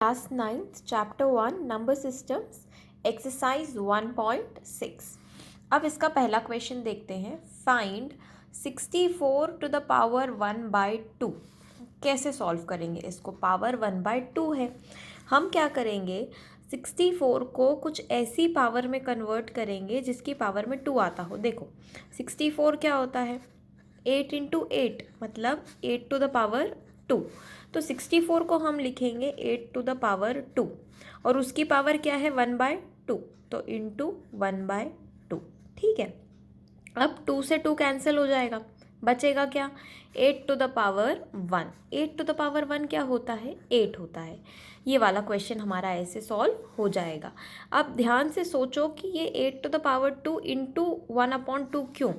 Class 9th chapter 1 number systems exercise 1.6। अब इसका पहला क्वेश्चन देखते हैं। Find 64 to the power 1/2। कैसे सॉल्व करेंगे इसको? पावर 1/2 है। हम क्या करेंगे, 64 को कुछ ऐसी पावर में कन्वर्ट करेंगे जिसकी पावर में 2 आता हो। देखो 64 क्या होता है, 8 इंटू 8 मतलब 8 टू द पावर 2। तो 64 को हम लिखेंगे 8 टू द पावर 2 और उसकी पावर क्या है 1/2, तो इंटू 1/2। ठीक है। अब 2 से 2 कैंसिल हो जाएगा, बचेगा क्या, 8 to the power 1। 8 to the power 1 क्या होता है, 8 होता है। ये वाला क्वेश्चन हमारा ऐसे सॉल्व हो जाएगा। अब ध्यान से सोचो कि ये 8 टू द पावर 2 इंटू 1/2 क्यों?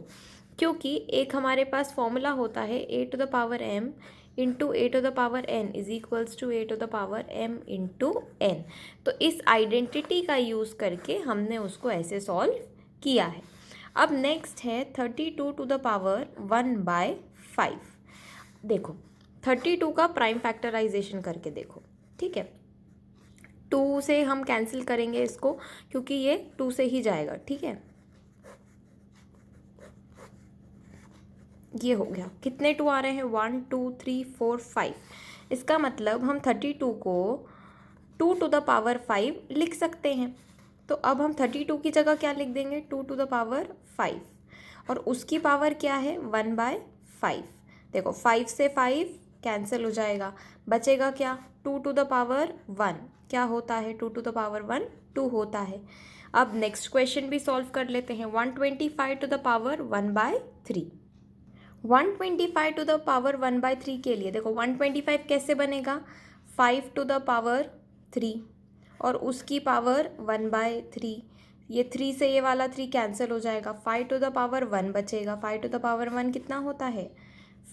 क्योंकि एक हमारे पास फॉर्मूला होता है a to the power m into a to the power n is equals to a to the power m into n। तो इस आइडेंटिटी का यूज़ करके हमने उसको ऐसे सॉल्व किया है। अब नेक्स्ट है 32 टू द पावर 1/5। देखो 32 का प्राइम फैक्टराइजेशन करके देखो। ठीक है, 2 से हम कैंसिल करेंगे इसको क्योंकि ये 2 से ही जाएगा। ठीक है, ये हो गया। कितने 2 आ रहे हैं, 1 2 3 4 5। इसका मतलब हम 32 को 2 टू द पावर 5 लिख सकते हैं। तो अब हम 32 की जगह क्या लिख देंगे, 2 टू द पावर 5 और उसकी पावर क्या है 1/5। देखो 5 से 5 कैंसिल हो जाएगा, बचेगा क्या, 2 टू द पावर 1 क्या होता है, 2 टू द पावर 1 2 होता है। अब नेक्स्ट क्वेश्चन भी सॉल्व कर लेते हैं। 125 to the power 1/3। 125 to the power 1/3 के लिए देखो 125 कैसे बनेगा, 5 टू द पावर 3 और उसकी पावर 1/3। ये 3 से ये वाला 3 कैंसिल हो जाएगा, 5 टू द पावर 1 बचेगा। 5 टू द पावर 1 कितना होता है,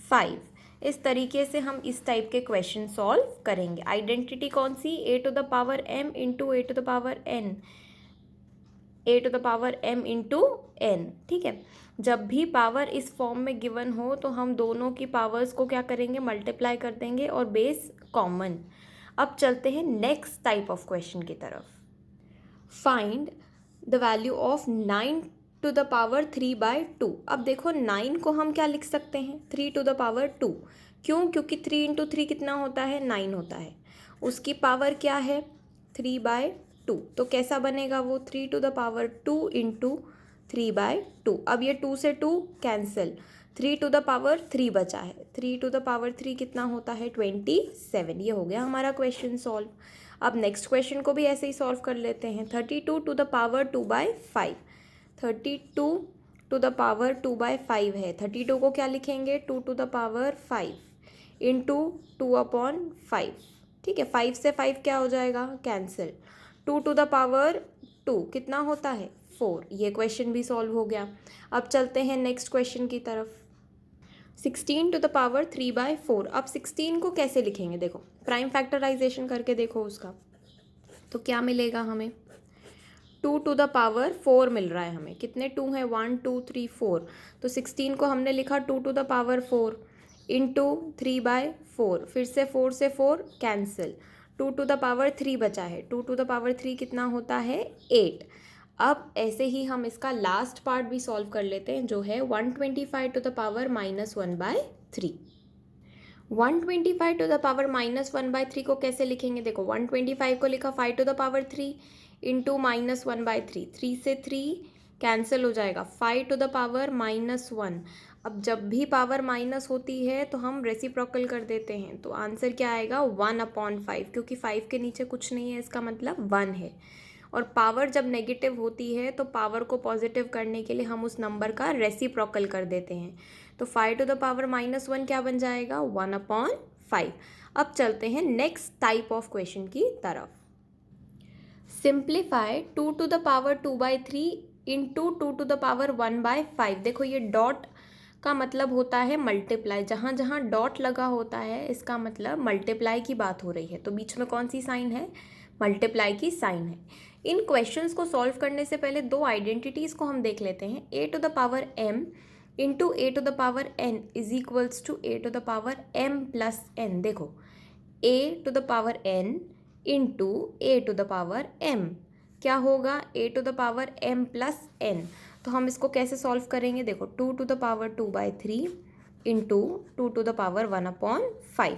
5। इस तरीके से हम इस टाइप के क्वेश्चन सॉल्व करेंगे। आइडेंटिटी कौन सी, a to the power m into a to the power n, a to the power m into n। ठीक है, जब भी पावर इस फॉर्म में गिवन हो तो हम दोनों की पावर्स को क्या करेंगे, मल्टीप्लाई कर देंगे और बेस कॉमन। अब चलते हैं नेक्स्ट टाइप ऑफ क्वेश्चन की तरफ। Find the value of 9 to the power 3/2। अब देखो 9 को हम क्या लिख सकते हैं, 3 टू द पावर 2। क्यों? क्योंकि 3 इंटू 3 कितना होता है, 9 होता है। उसकी पावर क्या है 3/2। तो कैसा बनेगा वो, 3 टू द पावर 2 इंटू 3/2। अब ये 2 से 2 कैंसिल, 3 टू द पावर 3 बचा है। 3 टू द पावर 3 कितना होता है 27। ये हो गया हमारा क्वेश्चन सॉल्व। अब नेक्स्ट क्वेश्चन को भी ऐसे ही सॉल्व कर लेते हैं। 32 to the power 2/5। 32 to the power 2/5 है। 32 को क्या लिखेंगे, 2 टू द पावर 5 इंटू 2/5। ठीक है, 5 से 5 क्या हो जाएगा, कैंसिल। 2 टू द पावर 2 कितना होता है 4। ये क्वेश्चन भी सॉल्व हो गया। अब चलते हैं नेक्स्ट क्वेश्चन की तरफ। 16 टू द पावर 3/4। अब 16 को कैसे लिखेंगे, देखो प्राइम फैक्टराइजेशन करके देखो उसका, तो क्या मिलेगा हमें, 2 टू द पावर 4 मिल रहा है हमें। कितने 2 हैं, 1 2 3 4। तो 16 को हमने लिखा 2 टू द पावर 4 इंटू 3/4। फिर से 4 से 4 कैंसिल, 2 टू द पावर 3 बचा है। 2 टू द पावर 3 कितना होता है 8। अब ऐसे ही हम इसका लास्ट पार्ट भी सॉल्व कर लेते हैं, जो है 125 to the power -1/3। 125 to the power -1/3 को कैसे लिखेंगे, देखो 125 को लिखा 5 टू द पावर 3 इंटू -1/3। 3 से 3 कैंसिल हो जाएगा, 5 टू द पावर -1। अब जब भी पावर माइनस होती है तो हम रेसिप्रोकल कर देते हैं, तो आंसर क्या आएगा 1/5। क्योंकि 5 के नीचे कुछ नहीं है, इसका मतलब 1 है। और पावर जब नेगेटिव होती है तो पावर को पॉजिटिव करने के लिए हम उस नंबर का रेसिप्रोकल कर देते हैं। तो 5 टू द पावर -1 क्या बन जाएगा 1/5। अब चलते हैं नेक्स्ट टाइप ऑफ क्वेश्चन की तरफ। Simplify 2 to the power 2/3 into 2 to the power 1/5। देखो ये डॉट का मतलब होता है मल्टीप्लाई। जहाँ जहाँ डॉट लगा होता है इसका मतलब मल्टीप्लाई की बात हो रही है। तो बीच में कौन सी साइन है, मल्टीप्लाई की साइन है। इन क्वेश्चंस को सॉल्व करने से पहले दो आइडेंटिटीज़ को हम देख लेते हैं। a to the power m into a to the power n is equals to a to the power m plus n। देखो a to the power n into a to the power m। क्या होगा? A to the power m plus n। तो हम इसको कैसे solve करेंगे? देखो 2 to the power 2/3 into 2 to the power 1/5।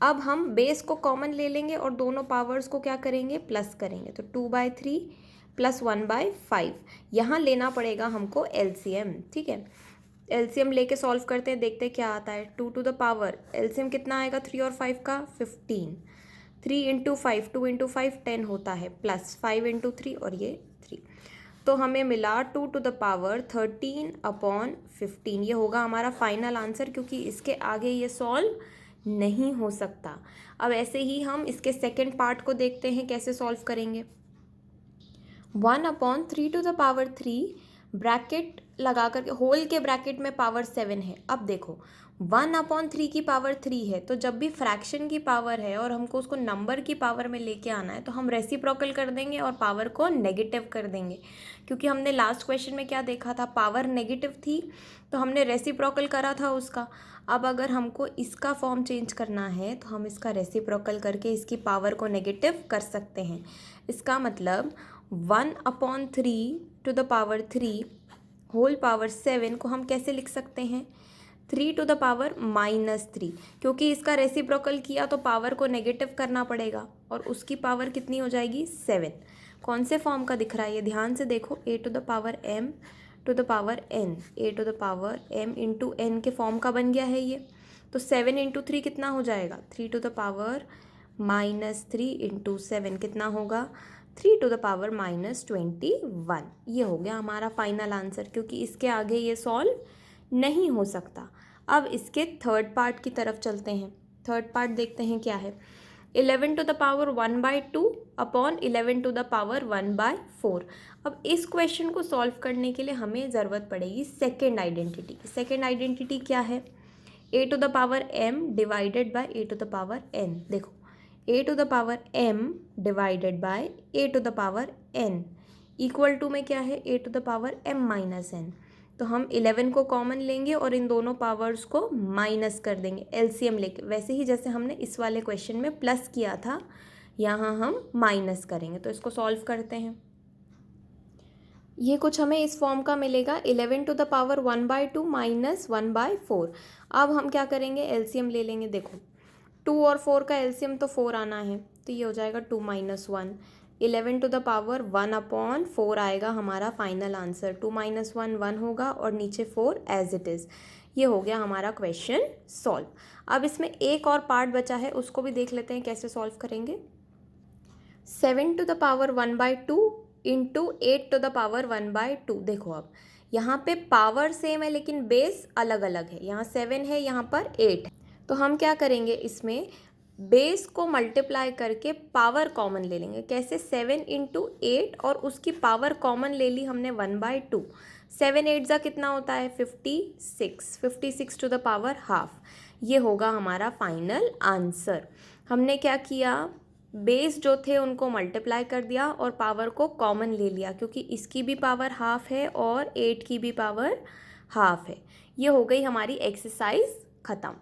अब हम बेस को कॉमन ले लेंगे और दोनों पावर्स को क्या करेंगे? प्लस करेंगे। तो 2/3 प्लस 1/5। यहाँ लेना पड़ेगा हमको एलसीएम, ठीक है। एलसीएम लेके सॉल्व करते हैं, देखते हैं क्या आता है। 2 टू द पावर एलसीएम कितना आएगा 3 और 5 का? 15। 3 इंटू 5, 2 इंटू 5 10 होता है, प्लस 5 इंटू 3 और ये 3। तो हमें मिला 2 टू द पावर 13/15। ये होगा हमारा फाइनल आंसर, क्योंकि इसके आगे ये सॉल्व नहीं हो सकता। अब ऐसे ही हम इसके सेकेंड पार्ट को देखते हैं कैसे सॉल्व करेंगे। 1/3 टू द पावर 3 ब्रैकेट लगा करके, होल के ब्रैकेट में पावर 7 है। अब देखो 1/3 की पावर 3 है, तो जब भी फ्रैक्शन की पावर है और हमको उसको नंबर की पावर में लेके आना है तो हम रेसिप्रोकल कर देंगे और पावर को नेगेटिव कर देंगे। क्योंकि हमने लास्ट क्वेश्चन में क्या देखा था, पावर नेगेटिव थी तो हमने रेसिप्रोकल करा था उसका। अब अगर हमको इसका फॉर्म चेंज करना है तो हम इसका रेसिप्रोकल करके इसकी पावर को नेगेटिव कर सकते हैं। इसका मतलब 1/3 to the power 3 whole power 7 को हम कैसे लिख सकते हैं? 3 टू द पावर -3, क्योंकि इसका रेसिप्रोकल किया तो पावर को नेगेटिव करना पड़ेगा और उसकी पावर कितनी हो जाएगी? 7। कौन से फॉर्म का दिख रहा है ये ध्यान से देखो, a to the power m to the power n, a to the power m into n के फॉर्म का बन गया है ये। तो 7 इंटू 3 कितना हो जाएगा? 3 टू द पावर -3 इंटू 7 कितना होगा? 3 टू द पावर -21। ये हो गया हमारा फाइनल आंसर, क्योंकि इसके आगे ये सॉल्व नहीं हो सकता। अब इसके थर्ड पार्ट की तरफ चलते हैं। थर्ड पार्ट देखते हैं क्या है। 11 to the power 1/2 upon 11 to the power 1/4। अब इस क्वेश्चन को सॉल्व करने के लिए हमें ज़रूरत पड़ेगी सेकेंड आइडेंटिटी की। सेकेंड आइडेंटिटी क्या है? a to the power m divided by a to the power n। देखो a to the power m divided by a to the power n equal to में क्या है? a to the power m minus n। तो हम 11 को common लेंगे और इन दोनों पावर्स को माइनस कर देंगे एलसीएम लेके। वैसे ही जैसे हमने इस वाले क्वेश्चन में प्लस किया था, यहाँ हम माइनस करेंगे। तो इसको सॉल्व करते हैं। ये कुछ हमें इस फॉर्म का मिलेगा, 11 टू द पावर 1/2 माइनस 1/4। अब हम क्या करेंगे? एलसीएम ले लेंगे। देखो 2 और 4 का एलसीएम तो 4 आना है, तो ये हो जाएगा 2 - 1। 11 टू द पावर 1/4 आएगा हमारा फाइनल आंसर। 2 - 1 1 होगा और नीचे 4 एज इट इज़। ये हो गया हमारा क्वेश्चन सॉल्व। अब इसमें एक और पार्ट बचा है, उसको भी देख लेते हैं कैसे सॉल्व करेंगे। 7 to the power 1/2 into 8 to the power 1/2। देखो अब यहाँ पे पावर सेम है लेकिन बेस अलग अलग है। यहाँ 7 है, यहाँ पर 8 है। तो हम क्या करेंगे, इसमें बेस को मल्टीप्लाई करके पावर कॉमन ले लेंगे। कैसे? 7 इंटू 8 और उसकी पावर कॉमन ले ली हमने 1/2। 7 8 जा कितना होता है? 56। 56 टू द पावर हाफ। ये होगा हमारा फाइनल आंसर। हमने क्या किया, बेस जो थे उनको मल्टीप्लाई कर दिया और पावर को कॉमन ले लिया, क्योंकि इसकी भी पावर हाफ है और 8 की भी पावर हाफ है। ये हो गई हमारी एक्सरसाइज ख़त्म।